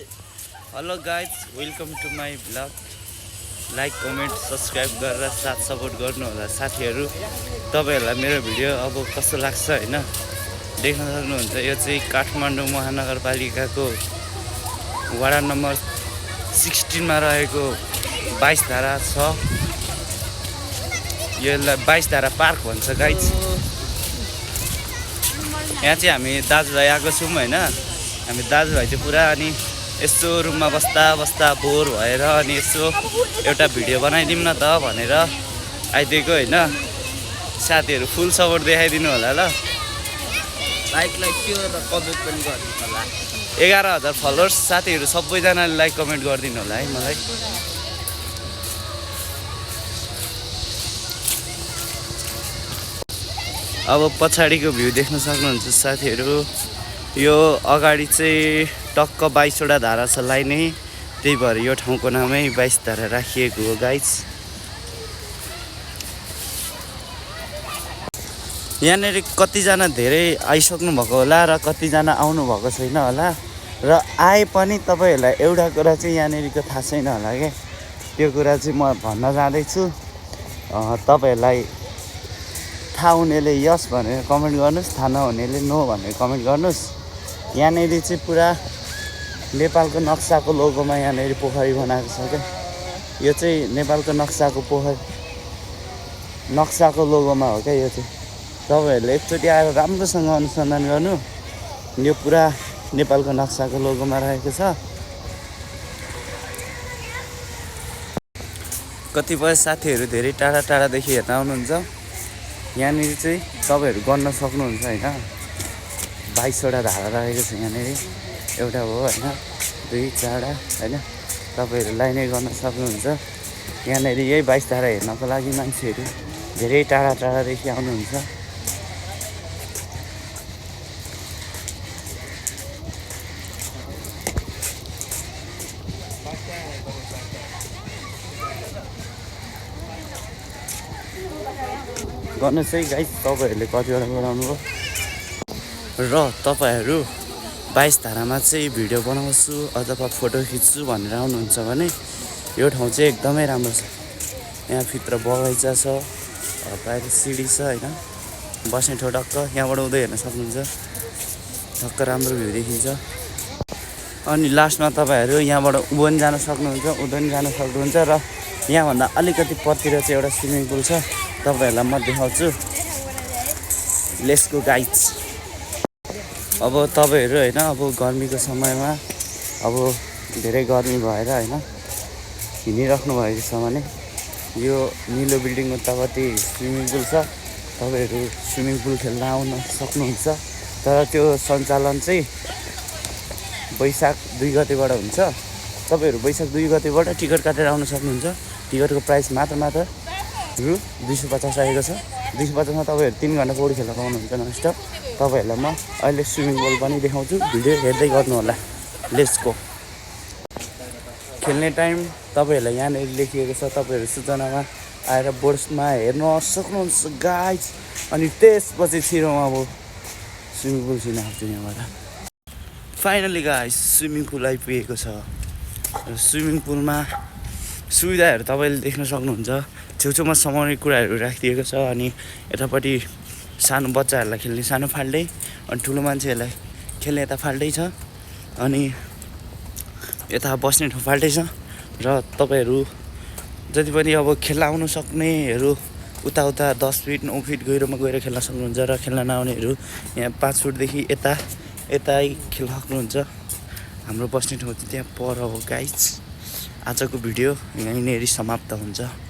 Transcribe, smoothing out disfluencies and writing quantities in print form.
Hello guys, welcome to my blog. Like comment subscribe गरेर साथ support गर्नु होला साथीहरू। तपाईँहरूलाई मेरो भिडियो अब कस्तो लाग्छ होइन देख्न सक्नुहुन्छ। यो चाहिँ काठमाडौँ महानगरपालिकाको वडा नम्बर 16 मा रहेको 22 धारा छ। यसलाई 22 धारा पार्क भन्छ गाइज। यहाँ चाहिँ हामी दाजुभाइ आएको छौँ होइन। हामी दाजुभाइ चाहिँ पुरा अनि यसो रुममा बस्दा बस्दा बोर भएर अनि यसो एउटा भिडियो बनाइदिउँ न त भनेर आइदिएको होइन। साथीहरू फुल सपोर्ट देखाइदिनु होला ल। लाइक त्यो र कमेन्ट पनि गरिदिनु होला। 11,000 फलोवर्स साथीहरू सबैजनाले लाइक कमेन्ट गरिदिनु होला है मलाई। अब पछाडिको भ्यू देख्न सक्नुहुन्छ साथीहरू। यो अगाडि चाहिँ टक्क 22 वटा धारा छ लाइनै, त्यही भएर यो ठाउँको नामै 22 धारा राखिएको हो गाइज। यहाँनिर कतिजना धेरै आइसक्नु भएको होला र कतिजना आउनु भएको छैन होला। र आए पनि तपाईँहरूलाई एउटा कुरा चाहिँ यहाँनिरको थाहा छैन होला क्या। त्यो कुरा चाहिँ म भन्न जाँदैछु। तपाईँहरूलाई थाहा हुनेले यस भनेर कमेन्ट गर्नुहोस्, थाहा नहुनेले नो भनेर कमेन्ट गर्नुहोस्। यहाँनिर चाहिँ पुरा नेपालको नक्साको लोगोमा यहाँनिर पोखरी बनाएको छ क्या। यो चाहिँ नेपालको नक्साको लोगोमा हो क्या। यो चाहिँ तपाईँहरूले एकचोटि आएर राम्रोसँग अनुसन्धान गर्नु। यो पुरा नेपालको नक्साको लोगोमा रहेको छ। कतिपय साथीहरू धेरै टाढा टाढादेखि हेर्न आउनुहुन्छ। यहाँनिर चाहिँ तपाईँहरू गर्न सक्नुहुन्छ होइन। 22 वटा धारा रहेको छ यहाँनिर। एउटा हो होइन, 2 4 होइन। तपाईँहरू लाइनै गर्न सक्नुहुन्छ। यहाँनिर यही 22 धारा हेर्नको लागि मान्छेहरू धेरै टाढा टाढादेखि आउनुहुन्छ। गर्नुहोस् है गाइस, तपाईँहरूले कतिवटा बनाउनु हो। र तपाईँहरू 22 धारामा चाहिँ भिडियो बनाउँछु अथवा फोटो खिच्छु भनेर आउनुहुन्छ भने यो ठाउँ चाहिँ एकदमै राम्रो छ। यहाँ भित्र बगैँचा छ, बाहिर सिडी छ होइन, बस्ने ठाउँ टक्क यहाँबाट उदै हेर्न सक्नुहुन्छ। टक्क राम्रो भ्यू देखिन्छ। अनि लास्टमा तपाईँहरू यहाँबाट उभन जान सक्नुहुन्छ, उधन जान सक्नुहुन्छ। र यहाँभन्दा अलिकति परतिर चाहिँ एउटा स्विमिङ पुल छ, तपाईँहरूलाई म देखाउँछु। Let's go guys. अब तपाईँहरू होइन, अब गर्मीको समयमा अब धेरै गर्मी भएर होइन हिँडिराख्नु भएको छ भने यो निलो बिल्डिङको उतापट्टि स्विमिङ पुल छ। तपाईँहरू स्विमिङ पुल खेल्न आउन सक्नुहुन्छ। तर त्यो सञ्चालन चाहिँ वैशाख 2 गतेबाट हुन्छ। तपाईँहरू वैशाख 2 गतेबाट टिकट काटेर आउन सक्नुहुन्छ। टिकटको प्राइस मात्र रु 250 आएको छ। 250मा तपाईँहरू 3 घन्टा पौडी खेल्न पाउनुहुन्छ ननस्टप। तपाईँहरूलाई म अहिले स्विमिङ पुल पनि देखाउँछु, भिडियो हेर्दै गर्नु होला। Let's go. खेल्ने टाइम तपाईँहरूलाई यहाँनिर लेखिएको छ। तपाईँहरू सूचनामा आएर बोर्डमा हेर्न सक्नुहुन्छ गाइज। अनि त्यसपछि छिरोमा अब स्विमिङ पुल छिर्न आउँछु यहाँबाट। फाइनली गाइज स्विमिङ पुल आइपुगेको छ। र स्विमिङ पुलमा सुविधाहरू तपाईँले देख्न सक्नुहुन्छ। छेउछेउमा समाउने कुराहरू राखिदिएको छ। अनि यतापट्टि सानो बच्चाहरूलाई खेल्ने सानो फाल्टै, अनि ठुलो मान्छेहरूलाई खेल्ने यता फाल्टै छ। अनि यता बस्ने ठाउँ फाल्टै छ। र तपाईँहरू जति पनि अब खेल्न आउनु सक्नेहरू उता 10 फिट 9 फिट गहिरोमा गएर खेल्न सक्नुहुन्छ। र खेल्न नआउनेहरू यहाँ 5 फिटदेखि यतै खेल्न सक्नुहुन्छ। हाम्रो बस्ने ठाउँ चाहिँ त्यहाँ पर हो गाइज। आजको भिडियो यहीँनेरि समाप्त हुन्छ।